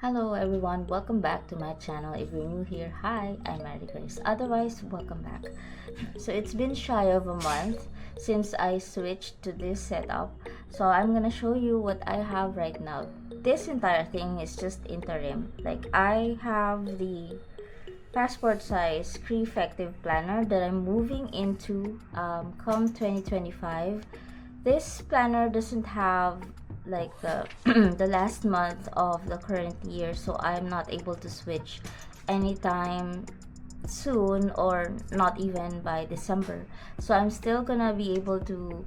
Hello everyone, welcome back to my channel. If you're new here, hi, I'm Mary Grace. Otherwise, welcome back. So it's been shy of a month since I switched to this setup. So I'm gonna show you what I have right now. This entire thing is just interim. Like I have the passport size Creffective planner that I'm moving into come 2025. This planner doesn't have like the the last month of the current year, so I'm not able to switch anytime soon, or not even by December. So I'm still gonna be able to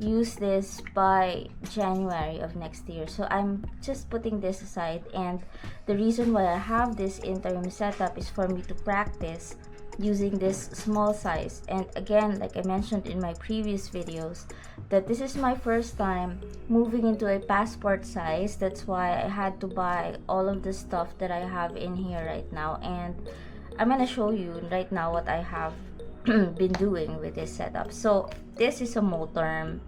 use this by January of next year. So I'm just putting this aside, and the reason why I have this interim setup is for me to practice using this small size. And again, like I mentioned in my previous videos, that this is my first time moving into a passport size. That's why I had to buy all of the stuff that I have in here right now, and I'm gonna show you right now what I have been doing with this setup. So this is a Moterm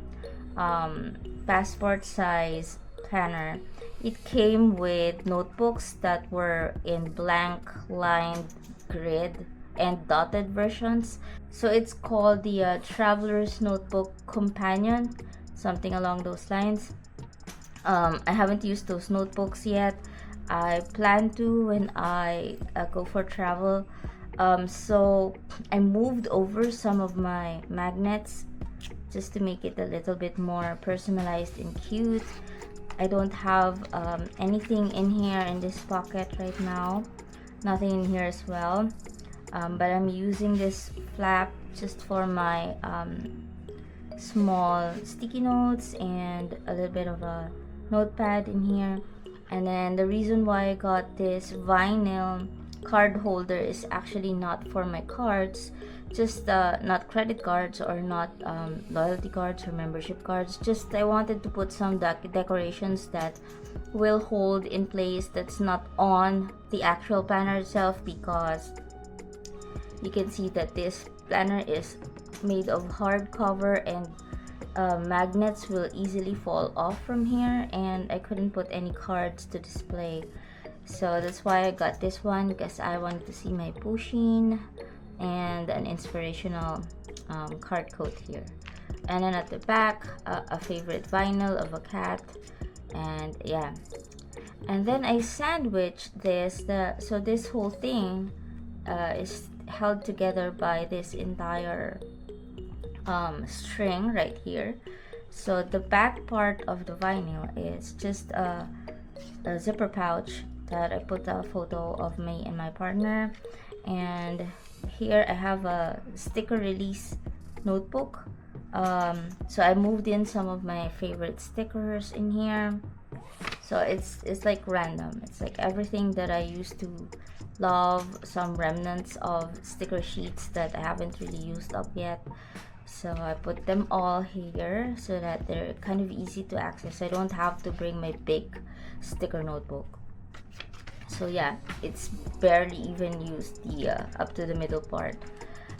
passport size planner. It came with notebooks that were in blank lined grid and dotted versions. So it's called the Traveler's Notebook Companion, something along those lines. I haven't used those notebooks yet. I plan to when I go for travel. So I moved over some of my magnets just to make it a little bit more personalized and cute. I don't have anything in here in this pocket right now, nothing in here as well. But I'm using this flap just for my small sticky notes and a little bit of a notepad in here. And then the reason why I got this vinyl card holder is actually not for my cards, just not credit cards or not loyalty cards or membership cards. Just I wanted to put some decorations that will hold in place, that's not on the actual planner itself, because you can see that this planner is made of hardcover, and magnets will easily fall off from here, and I couldn't put any cards to display. So that's why I got this one, because I wanted to see my pushing and an inspirational card coat here. And then at the back, a favorite vinyl of a cat, and yeah. And then I sandwiched this. So this whole thing is held together by this entire string right here. So the back part of the vinyl is just a zipper pouch that I put a photo of me and my partner. And here I have a sticker release notebook. So I moved in some of my favorite stickers in here. So it's like random. It's like everything that I used to love, some remnants of sticker sheets that I haven't really used up yet. So I put them all here so that they're kind of easy to access. I don't have to bring my big sticker notebook. So yeah, it's barely even used the up to the middle part.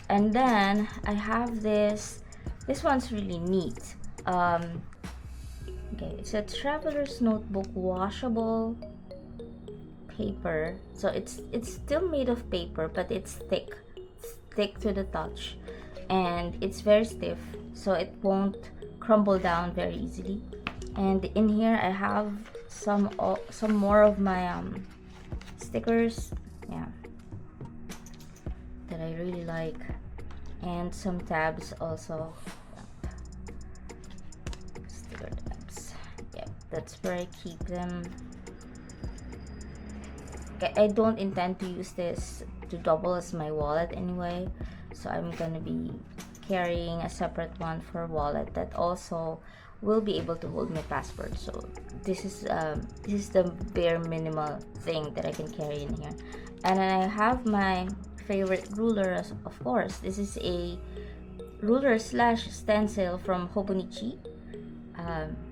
And then I have this one's really neat. Okay, it's a Traveler's Notebook washable paper. So it's still made of paper, but it's thick to the touch, and it's very stiff, so it won't crumble down very easily. And in here I have some more of my stickers, yeah, that I really like, and some tabs also. Sticker tabs, yep, that's where I keep them. I don't intend to use this to double as my wallet anyway, so I'm gonna be carrying a separate one for wallet that also will be able to hold my passport. So this is the bare minimal thing that I can carry in here. And then I have my favorite ruler, of course. This is a ruler slash stencil from Hobonichi.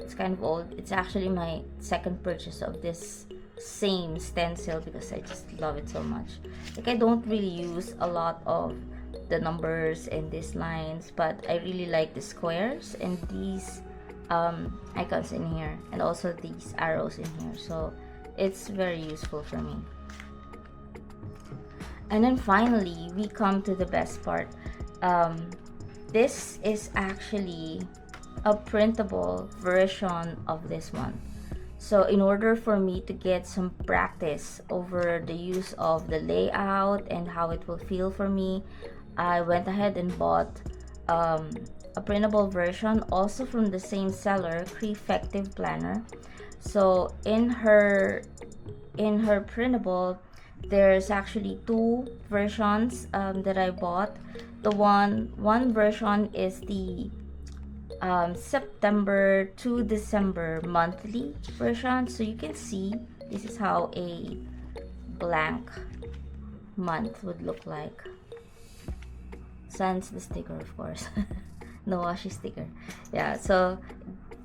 It's kind of old. It's actually my second purchase of this same stencil because I just love it so much. Like I don't really use a lot of the numbers and these lines, but I really like the squares and these icons in here, and also these arrows in here. So it's very useful for me. And then finally, we come to the best part. This is actually a printable version of this one. So in order for me to get some practice over the use of the layout and how it will feel for me, I went ahead and bought a printable version, also from the same seller, Creffective Planner. So in her printable, there's actually two versions that I bought. The one version is the September to December monthly version. So you can see this is how a blank month would look like. Sans the sticker, of course. No washi sticker. Yeah, so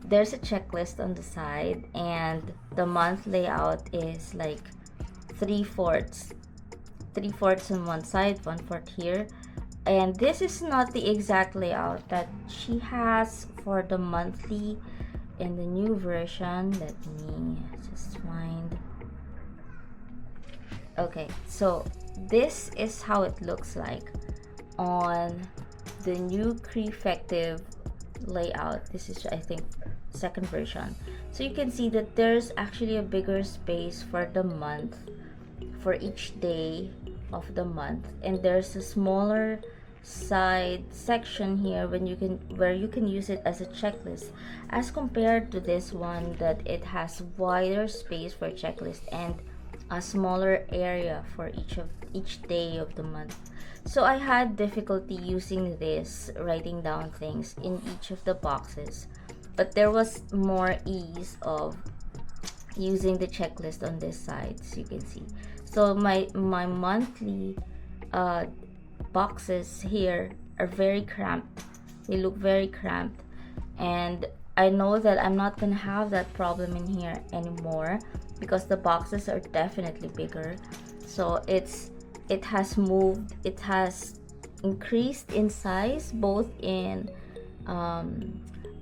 there's a checklist on the side, and the month layout is like 3/4 on one side, 1/4 here. And this is not the exact layout that she has for the monthly in the new version. Let me just find. Okay, so this is how it looks like on the new Creffective layout. This is, I think, second version. So you can see that there's actually a bigger space for the month, for each day of the month, and there's a smaller side section here where you can use it as a checklist, as compared to this one that it has wider space for checklist and a smaller area for each day of the month. So I had difficulty using this, writing down things in each of the boxes, but there was more ease of using the checklist on this side, as you can see. So my monthly boxes here are very cramped. They look very cramped, and I know that I'm not gonna have that problem in here anymore because the boxes are definitely bigger. So it has moved, it has increased in size, both in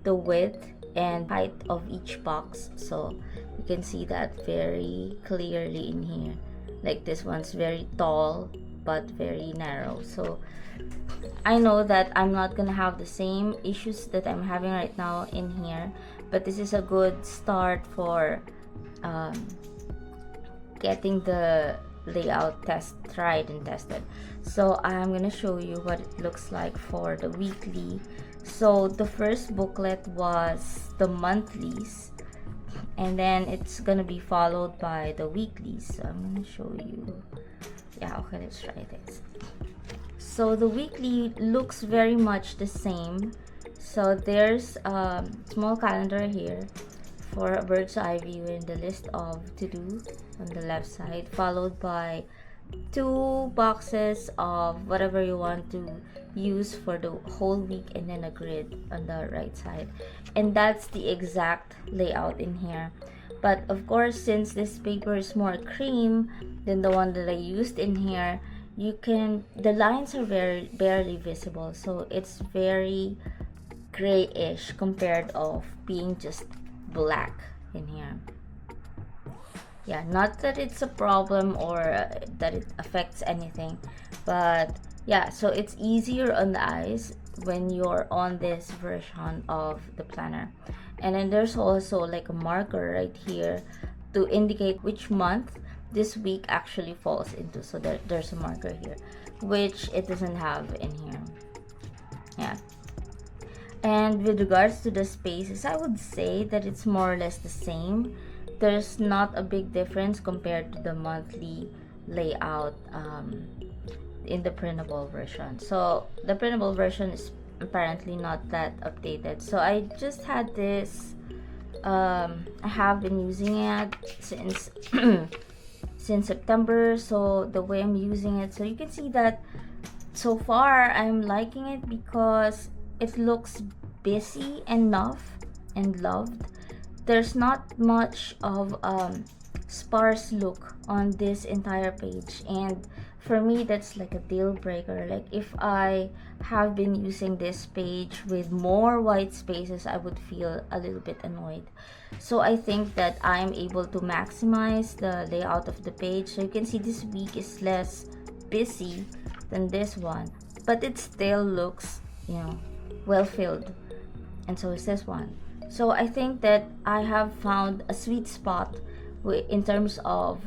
the width and height of each box. So you can see that very clearly in here. Like this one's very tall but very narrow. So I know that I'm not gonna have the same issues that I'm having right now in here, but this is a good start for getting the layout tried and tested. So I'm gonna show you what it looks like for the weekly. So the first booklet was the monthlies, and then it's gonna be followed by the weeklies. So I'm gonna show you. Yeah, okay, let's try this. So the weekly looks very much the same. So there's a small calendar here for a bird's eye view and the list of to-do on the left side, followed by two boxes of whatever you want to use for the whole week, and then a grid on the right side. And that's the exact layout in here. But of course, since this paper is more cream than the one that I used in here, the lines are very barely visible, so it's very grayish compared of being just black in here. Yeah, not that it's a problem or that it affects anything, but yeah, so it's easier on the eyes when you're on this version of the planner. And then there's also like a marker right here to indicate which month this week actually falls into. So there's a marker here, which it doesn't have in here. Yeah. And with regards to the spaces, I would say that it's more or less the same. There's not a big difference compared to the monthly layout in the printable version. So the printable version is apparently not that updated. So I just had this. I have been using it since since September. So the way I'm using it, so you can see that so far I'm liking it because it looks busy enough and loved. There's not much of sparse look on this entire page, and for me that's like a deal breaker. Like if I have been using this page with more white spaces, I would feel a little bit annoyed. So I think that I'm able to maximize the layout of the page. So you can see this week is less busy than this one, but it still looks, you know, well filled, and so is this one. So I think that I have found a sweet spot in terms of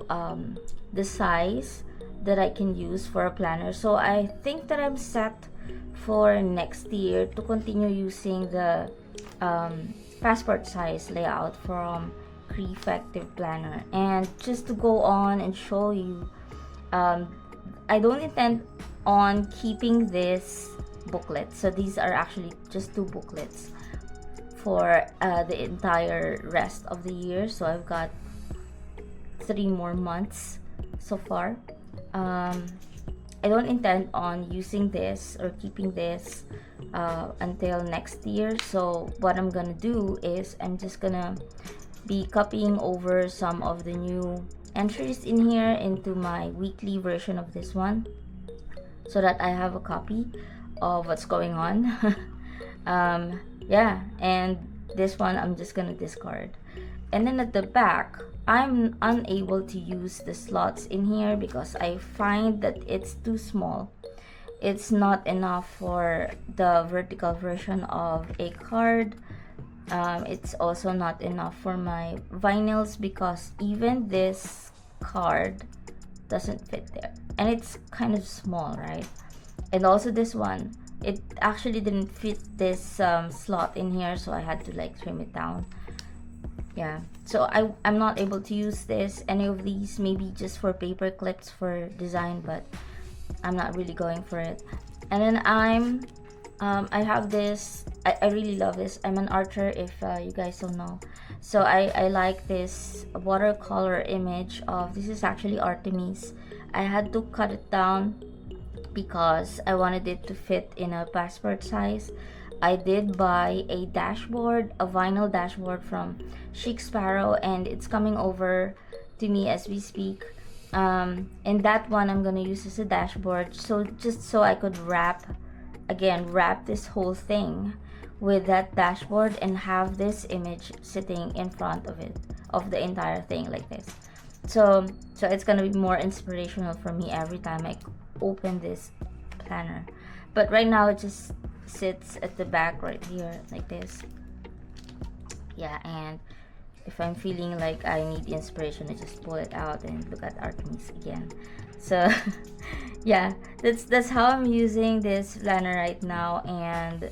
the size that I can use for a planner. So I think that I'm set for next year to continue using the passport size layout from Creffective Planner. And just to go on and show you, I don't intend on keeping this booklet. So these are actually just 2 booklets for the entire rest of the year. So I've got 3 more months so far. I don't intend on using this or keeping this until next year. So what I'm gonna do is I'm just gonna be copying over some of the new entries in here into my weekly version of this one, so that I have a copy of what's going on. Yeah, and this one I'm just gonna discard. And then at the back, I'm unable to use the slots in here because I find that it's too small. It's not enough for the vertical version of a card. It's also not enough for my vinyls because even this card doesn't fit there, and it's kind of small, right? And also this one, it actually didn't fit this slot in here, so I had to like trim it down. Yeah, so I'm not able to use any of these, maybe just for paper clips for design, but I'm not really going for it. And then I have this, I really love this. I'm an archer, if you guys don't know. So I like this watercolor image of, this is actually Artemis. I had to cut it down because I wanted it to fit in a passport size. I did buy a dashboard, a vinyl dashboard from Chic Sparrow, and it's coming over to me as we speak. And that one I'm gonna use as a dashboard, so just so I could wrap this whole thing with that dashboard and have this image sitting in front of it, of the entire thing like this. So it's gonna be more inspirational for me every time I open this planner. But right now it just sits at the back right here like this. Yeah, and if I'm feeling like I need inspiration, I just pull it out and look at Artemis again. So yeah, that's how I'm using this planner right now. And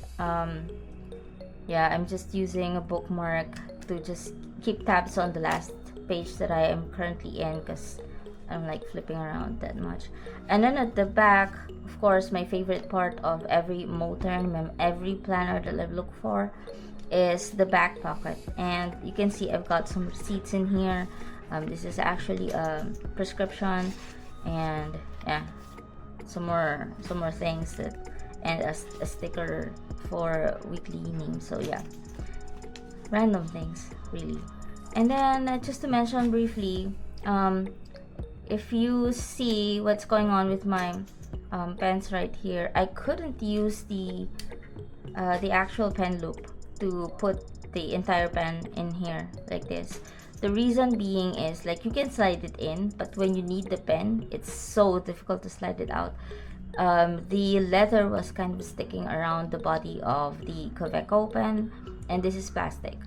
yeah, I'm just using a bookmark to just keep tabs on the last page that I am currently in, because I'm like flipping around that much. And then at the back, of course, my favorite part of every Moterm, every planner that I look for, is the back pocket. And you can see I've got some receipts in here. This is actually a prescription, and yeah, some more things that, and a sticker for weekly names. So yeah, random things really. And then just to mention briefly, if you see what's going on with my pens right here, I couldn't use the actual pen loop to put the entire pen in here like this. The reason being is, like, you can slide it in, but when you need the pen, it's so difficult to slide it out. The leather was kind of sticking around the body of the Kaweco pen, and this is plastic,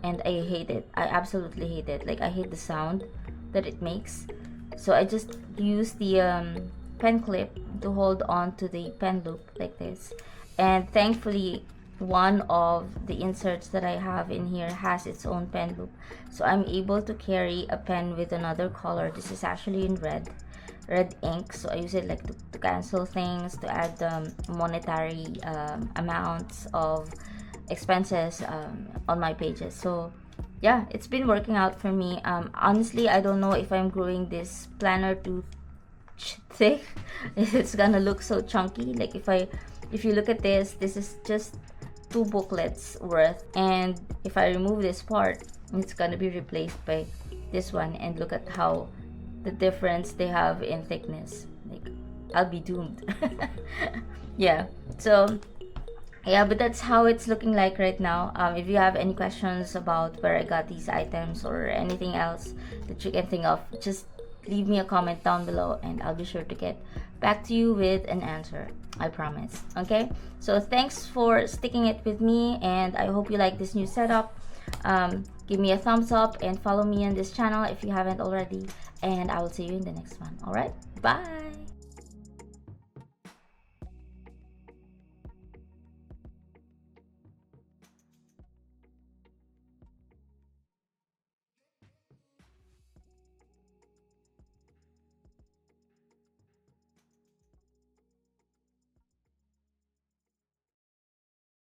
and I hate it. I absolutely hate it. Like, I hate the sound that it makes. So I just use the pen clip to hold on to the pen loop like this. And thankfully, one of the inserts that I have in here has its own pen loop, so I'm able to carry a pen with another color. This is actually in red ink, so I use it like to cancel things, to add monetary amounts of expenses on my pages. So yeah, it's been working out for me. Honestly, I don't know if I'm growing this planner too thick. It's gonna look so chunky. Like, if you look at this is just 2 booklets worth, and if I remove this part, it's gonna be replaced by this one and look at how the difference they have in thickness. Like, I'll be doomed. Yeah, so yeah, but that's how it's looking like right now. If you have any questions about where I got these items or anything else that you can think of, just leave me a comment down below and I'll be sure to get back to you with an answer. I promise. Okay, so thanks for sticking it with me, and I hope you like this new setup. Give me a thumbs up and follow me on this channel if you haven't already, and I will see you in the next one. All right, bye.